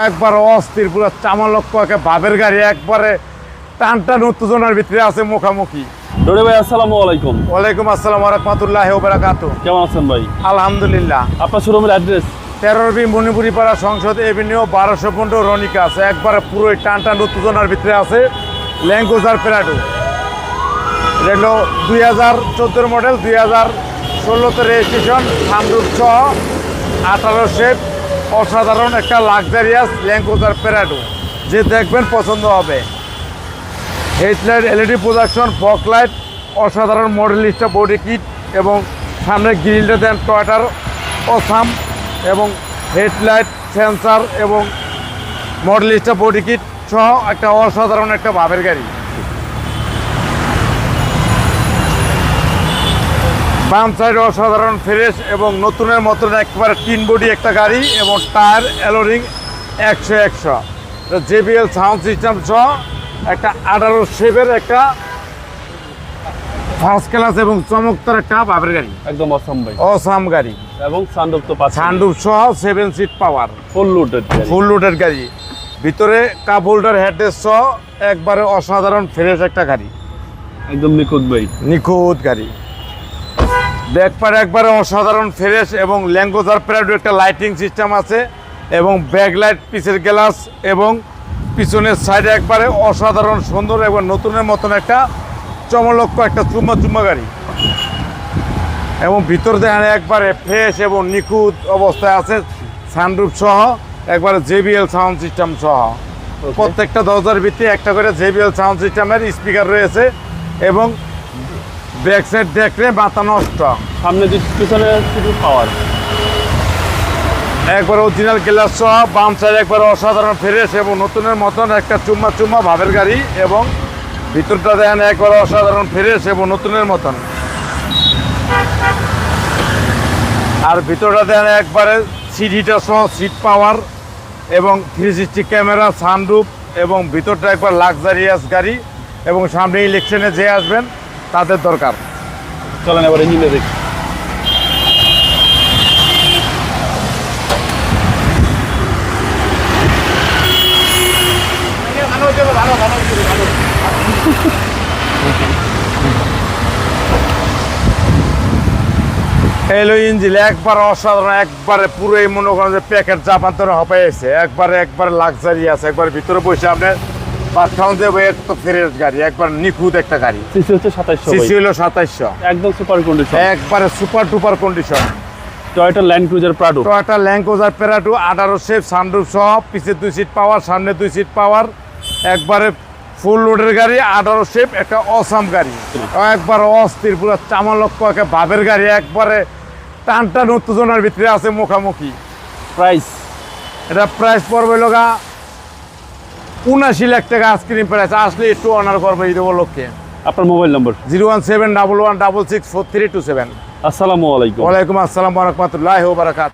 একবার অস্থির পুরো চামালক্ষ ভাবের গাড়ি, একবারে টান টান উত্তেজনার ভিতরে আছে মুখামুখি। ডোরে ভাই আসসালামু আলাইকুম। ওয়ালাইকুম আসসালাম ওয়া রাহমাতুল্লাহি ওয়া বারাকাতুহু। কেমন আছেন ভাই? আলহামদুলিল্লাহ। আপনার শোরুমের অ্যাড্রেস? 13 মণিপুরি পাড়া সংসদ এভিনিউ 1215 রনিকা আছে। একবারে পুরোই টান টান উত্তেজনার ভিতরে আছে ল্যাঙ্গুজার প্রাডো। এটা হলো 2014 মডেল, 2016তে রেজিস্ট্রেশন, সানরুফ সহ 18 শেপ, অসাধারণ একটা লাক্সারিয়াস ল্যাঙ্গুজার প্রাডো, যে দেখবেন পছন্দ হবে। Headlight LED production, fog light, অসাধারণ মডেলিস্টা বডি কিট এবং সামনে গ্রিলটা দেন টয়টার অসাম, এবং হেডলাইট সেন্সার এবং মডেলিস্টা বডি কিট সহ একটা অসাধারণ একটা ভাবের গাড়ি। বাম সাইড অসাধারণ ফ্রেশ এবং নতুনের মতন একবারে টিন বডি একটা গাড়ি, এবং টায়ার অ্যালোরিং 100 JBL সাউন্ড সিস্টেম সহ একটা 18 শেপের একটা ফার্স্ট ক্লাস এবং চমৎকার একটা ভাবের গাড়ি, একদম অসাম ভাই, অসাম গাড়ি। এবং সানরুফ তো পাচ্ছেন, সানরুফ সহ 7 সিট পাওয়ার, ফুল লোডেড গাড়ি। ফুল লোডেড গাড়ি। ভিতরে কাপ হোল্ডার, হেডরেস্ট সহ একবারে অসাধারণ ফ্রেশ একটা গাড়ি, একদম নিখুঁত ভাই, নিখুঁত গাড়ি। ব্যাকপার একবারে অসাধারণ ফ্রেশ, এবং ল্যাঙ্গুজার প্রাডো একটা লাইটিং সিস্টেম আছে, এবং ব্যাক লাইট, পিছের গ্লাস এবং পিছনের সাইডে একবারে অসাধারণ সুন্দর এবং নতুনের মতন একটা চমলক্ষ একটা চুম্মা গাড়ি। এবং ভিতর দেখেন একবারে ফ্রেশ এবং নিখুঁত অবস্থায় আছে, সানরুফ সহ একবারে JBL সাউন্ড সিস্টেম সহ। প্রত্যেকটা দরজার ভিত্তি একটা করে JBL সাউন্ড সিস্টেমের স্পিকার রয়েছে, এবং ব্যাক সাইড দেখলে মাথা নষ্ট। সামনে পিছনে শুধু পাওয়ার, একবার অরিজিনাল গ্লাস সহ। বাম সাইড একবার অসাধারণ ফ্রেশ এবং নতুনের মতন একটা চুম্মা ভাবের গাড়ি, এবং ভিতরটা দেখেন একবার অসাধারণ ফ্রেশ এবং নতুনের মতন। আর ভিতরটা দেখেন একবারে সিট হিটার সহ, সিট পাওয়ার এবং 360 ক্যামেরা, সানরুফ, এবং ভিতরটা একবার লাক্সারিয়াস গাড়ি। এবং সামনে ইলেকশনে যে আসবেন তাদের দরকার। চলেন এবার ইঞ্জিনে দেখি। এলো ইঞ্জিন একবার অসাধারণ, একবারে পুরোই মনে করেন যে প্যাকেট চাপান্তরে হপাইছে, একবারে লাক্সারি আছে। একবার ভিতরে বসে আপনার বাস খাওয়ান দেবো, এত ফ্রেশ গাড়ি, একবার নিখুঁত একটা গাড়ি। সিসি হচ্ছে 2700 ভাই, সিসি হলো 2700, একদম সুপার কন্ডিশন, একবারে super duper condition. Toyota Land Cruiser Prado, Toyota Land Cruiser Prado 18 shape, sunroof সহ, পিছে 2 সিট পাওয়ার, সামনে 2 সিট পাওয়ার, একবারে ফুল লোডের গাড়ি, 18 শেপ একটা অসাম গাড়ি, একবার অস্থির পুরো চামালক্ষ একটা ভাবের গাড়ি, একবারে টান টান উত্তেজনার ভিতরে আছে মুখামুখি। প্রাইস? এটা প্রাইস পড়বে লগা 79 লাখ টাকা আইসক্রিম প্রাইস। আসলে একটু অনার করবে ঈদ উপলক্ষে। আপনার মোবাইল নম্বর? 01711664327। আসসালামু আলাইকুম। ওয়ালাইকুম আসসালাম ওয়া রাহমাতুল্লাহি ওয়া বারাকাতুহু।